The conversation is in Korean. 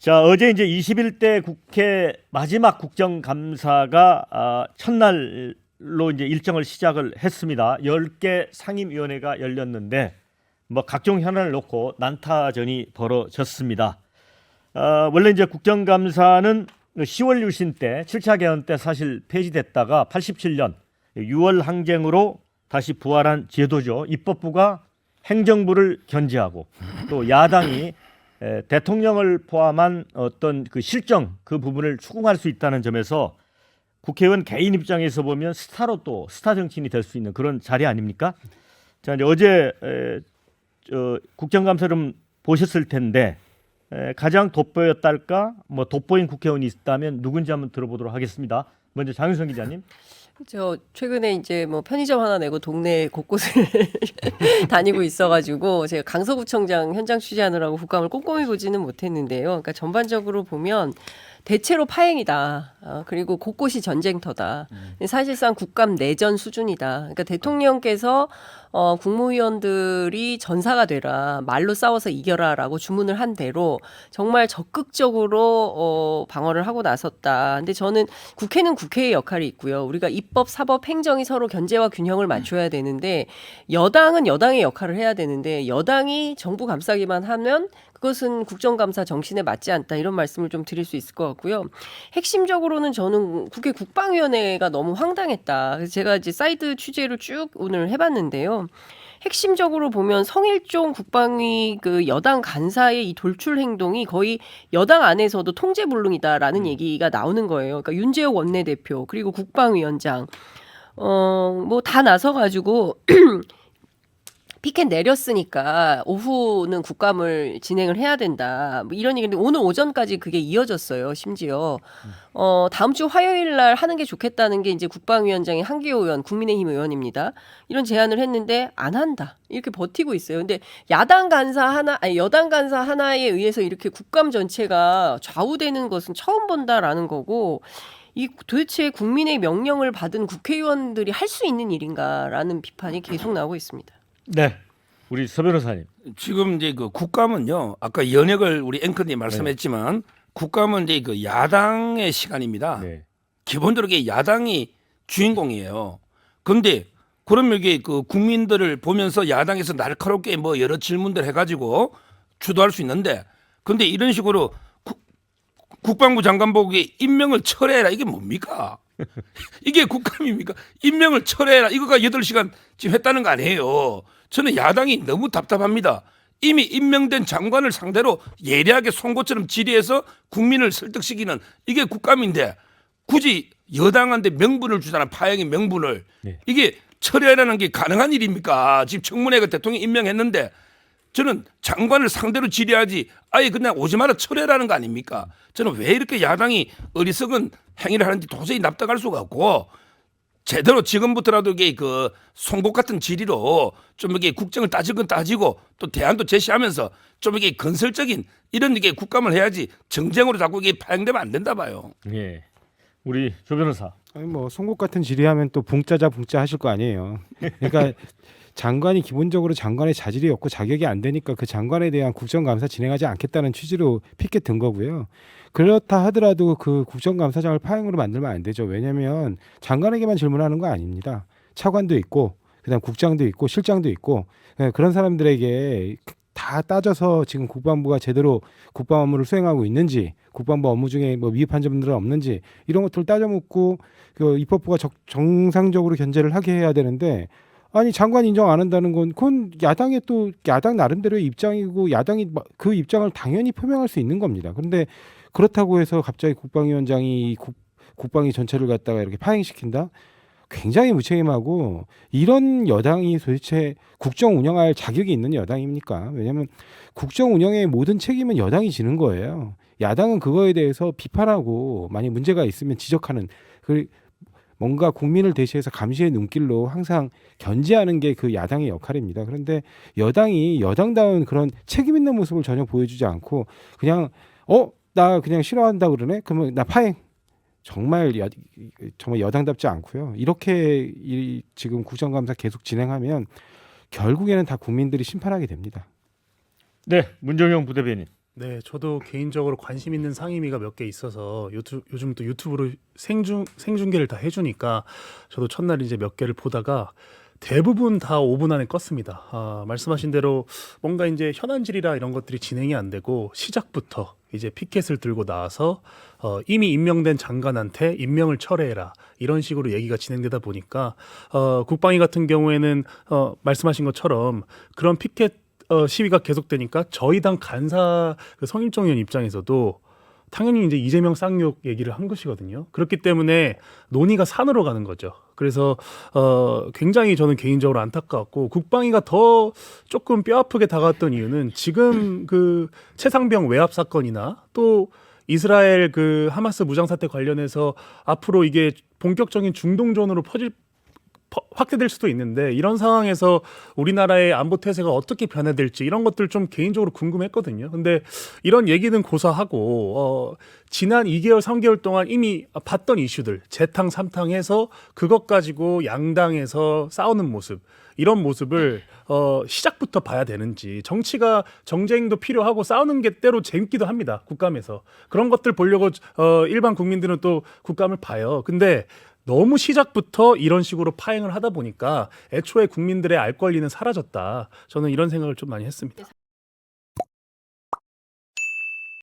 자, 어제 이제 21대 국회 마지막 국정감사가 첫날로 이제 일정을 시작을 했습니다. 10개 상임위원회가 열렸는데 뭐 각종 현안을 놓고 난타전이 벌어졌습니다. 원래 이제 국정감사는 10월 유신 때 7차 개헌 때 사실 폐지됐다가 87년 6월 항쟁으로 다시 부활한 제도죠. 입법부가 행정부를 견제하고 또 야당이 대통령을 포함한 어떤 그 실정 그 부분을 추궁할 수 있다는 점에서 국회의원 개인 입장에서 보면 스타로 또 스타 정치인이 될 수 있는 그런 자리 아닙니까? 자, 이제 어제 국정감사를 보셨을 텐데 가장 돋보였달까 뭐 돋보인 국회의원이 있다면 누군지 한번 들어보도록 하겠습니다. 먼저 장윤성 기자님. 저 최근에 이제 뭐 편의점 하나 내고 동네 곳곳을 다니고 있어가지고 제가 강서구청장 현장 취재하느라고 국감을 꼼꼼히 보지는 못했는데요. 그러니까 전반적으로 보면 대체로 파행이다. 그리고 곳곳이 전쟁터다. 사실상 국감 내전 수준이다. 그러니까 대통령께서 국무위원들이 전사가 되라, 말로 싸워서 이겨라라고 주문을 한 대로 정말 적극적으로 방어를 하고 나섰다. 근데 저는 국회는 국회의 역할이 있고요. 우리가 입법, 사법, 행정이 서로 견제와 균형을 맞춰야 되는데 여당은 여당의 역할을 해야 되는데 여당이 정부 감싸기만 하면 그것은 국정감사 정신에 맞지 않다 이런 말씀을 좀 드릴 수 있을 것 같고요. 핵심적으로는 저는 국회 국방위원회가 너무 황당했다. 그래서 제가 이제 사이드 취재를 쭉 오늘 해봤는데요. 핵심적으로 보면 성일종 국방위 그 여당 간사의 이 돌출 행동이 거의 여당 안에서도 통제불능이다라는 얘기가 나오는 거예요. 그러니까 윤재욱 원내대표 그리고 국방위원장 뭐 다 나서가지고. 피켓 내렸으니까 오후는 국감을 진행을 해야 된다. 뭐 이런 얘기인데 오늘 오전까지 그게 이어졌어요. 심지어 다음 주 화요일 날 하는 게 좋겠다는 게 이제 국방위원장의 한기호 의원, 국민의힘 의원입니다. 이런 제안을 했는데 안 한다. 이렇게 버티고 있어요. 근데 여당 간사 하나에 의해서 이렇게 국감 전체가 좌우되는 것은 처음 본다라는 거고 이 도대체 국민의 명령을 받은 국회의원들이 할 수 있는 일인가라는 비판이 계속 나오고 있습니다. 네, 우리 서 변호사님. 지금 이제 그 국감은요. 아까 연역을 우리 앵커님이 말씀했지만 국감은 이제 그 야당의 시간입니다. 네. 기본적으로 이게 야당이 주인공이에요. 그런데 그러면 이게 그 국민들을 보면서 야당에서 날카롭게 뭐 여러 질문들 해가지고 주도할 수 있는데, 근데 이런 식으로 국방부 장관 보기 임명을 철회해라 이게 뭡니까? 이게 국감입니까? 임명을 철회해라 이거가 8시간 지금 했다는 거 아니에요. 저는 야당이 너무 답답합니다. 이미 임명된 장관을 상대로 예리하게 송곳처럼 질의해서 국민을 설득시키는 이게 국감인데 굳이 여당한테 명분을 주잖아. 파행의 명분을. 네. 이게 철회라는 게 가능한 일입니까? 지금 청문회가 대통령 임명했는데 저는 장관을 상대로 질의하지 아예 그냥 오지 마라 철회라는 거 아닙니까? 저는 왜 이렇게 야당이 어리석은 행위를 하는지 도저히 납득할 수가 없고 제대로 지금부터라도 이게 그 송곳 같은 질의로 좀 이게 국정을 따지건 따지고 또 대안도 제시하면서 좀 이게 건설적인 이런 이게 국감을 해야지 정쟁으로 자꾸 이게 파행되면 안 된다 봐요. 예, 우리 조 변호사. 아니 뭐 송곳 같은 질의하면 또 붕짜자 붕짜 하실 거 아니에요. 그러니까 장관이 기본적으로 장관의 자질이 없고 자격이 안 되니까 그 장관에 대한 국정감사 진행하지 않겠다는 취지로 피켓 든 거고요. 그렇다 하더라도 그 국정감사장을 파행으로 만들면 안 되죠. 왜냐하면 장관에게만 질문하는 거 아닙니다. 차관도 있고 그다음 국장도 있고 실장도 있고 그런 사람들에게 다 따져서 지금 국방부가 제대로 국방 업무를 수행하고 있는지 국방부 업무 중에 뭐 미흡한 점들은 없는지 이런 것들을 따져 묻고 그 입법부가 정상적으로 견제를 하게 해야 되는데 아니 장관 인정 안 한다는 건 그건 야당의 또 야당 나름대로의 입장이고 야당이 그 입장을 당연히 표명할 수 있는 겁니다. 그런데 그렇다고 해서 갑자기 국방위원장이 국방위 전체를 갖다가 이렇게 파행시킨다? 굉장히 무책임하고 이런 여당이 도대체 국정 운영할 자격이 있는 여당입니까? 왜냐하면 국정 운영의 모든 책임은 여당이 지는 거예요. 야당은 그거에 대해서 비판하고 만약 문제가 있으면 지적하는 뭔가 국민을 대신해서 감시의 눈길로 항상 견제하는 게 그 야당의 역할입니다. 그런데 여당이 여당다운 그런 책임 있는 모습을 전혀 보여주지 않고 그냥 나 그냥 싫어한다 그러네? 그러면 나 파행. 정말 여당답지 않고요. 이렇게 지금 국정감사 계속 진행하면 결국에는 다 국민들이 심판하게 됩니다. 네, 문정영 부대변인. 네, 저도 개인적으로 관심 있는 상임위가 몇 개 있어서 요즘 또 유튜브로 생중계를 다 해주니까 저도 첫날 이제 몇 개를 보다가 대부분 다 5분 안에 껐습니다. 말씀하신 대로 뭔가 이제 현안질이라 이런 것들이 진행이 안 되고 시작부터 이제 피켓을 들고 나와서 이미 임명된 장관한테 임명을 철회해라 이런 식으로 얘기가 진행되다 보니까 국방위 같은 경우에는 말씀하신 것처럼 그런 피켓 시위가 계속되니까 저희 당 간사 그 성일종 의원 입장에서도 당연히 이제 이재명 쌍욕 얘기를 한 것이거든요. 그렇기 때문에 논의가 산으로 가는 거죠. 그래서 굉장히 저는 개인적으로 안타까웠고 국방위가 더 조금 뼈아프게 다가왔던 이유는 지금 그 최상병 외압 사건이나 또 이스라엘 그 하마스 무장 사태 관련해서 앞으로 이게 본격적인 중동전으로 확대될 수도 있는데 이런 상황에서 우리나라의 안보 태세가 어떻게 변화될지 이런 것들 좀 개인적으로 궁금했거든요. 근데 이런 얘기는 고사하고 지난 2개월, 3개월 동안 이미 봤던 이슈들 재탕, 삼탕 해서 그것 가지고 양당에서 싸우는 모습 이런 모습을 시작부터 봐야 되는지 정치가 정쟁도 필요하고 싸우는 게 때로 재밌기도 합니다. 국감에서. 그런 것들 보려고 일반 국민들은 또 국감을 봐요. 근데 너무 시작부터 이런 식으로 파행을 하다 보니까 애초에 국민들의 알 권리는 사라졌다. 저는 이런 생각을 좀 많이 했습니다.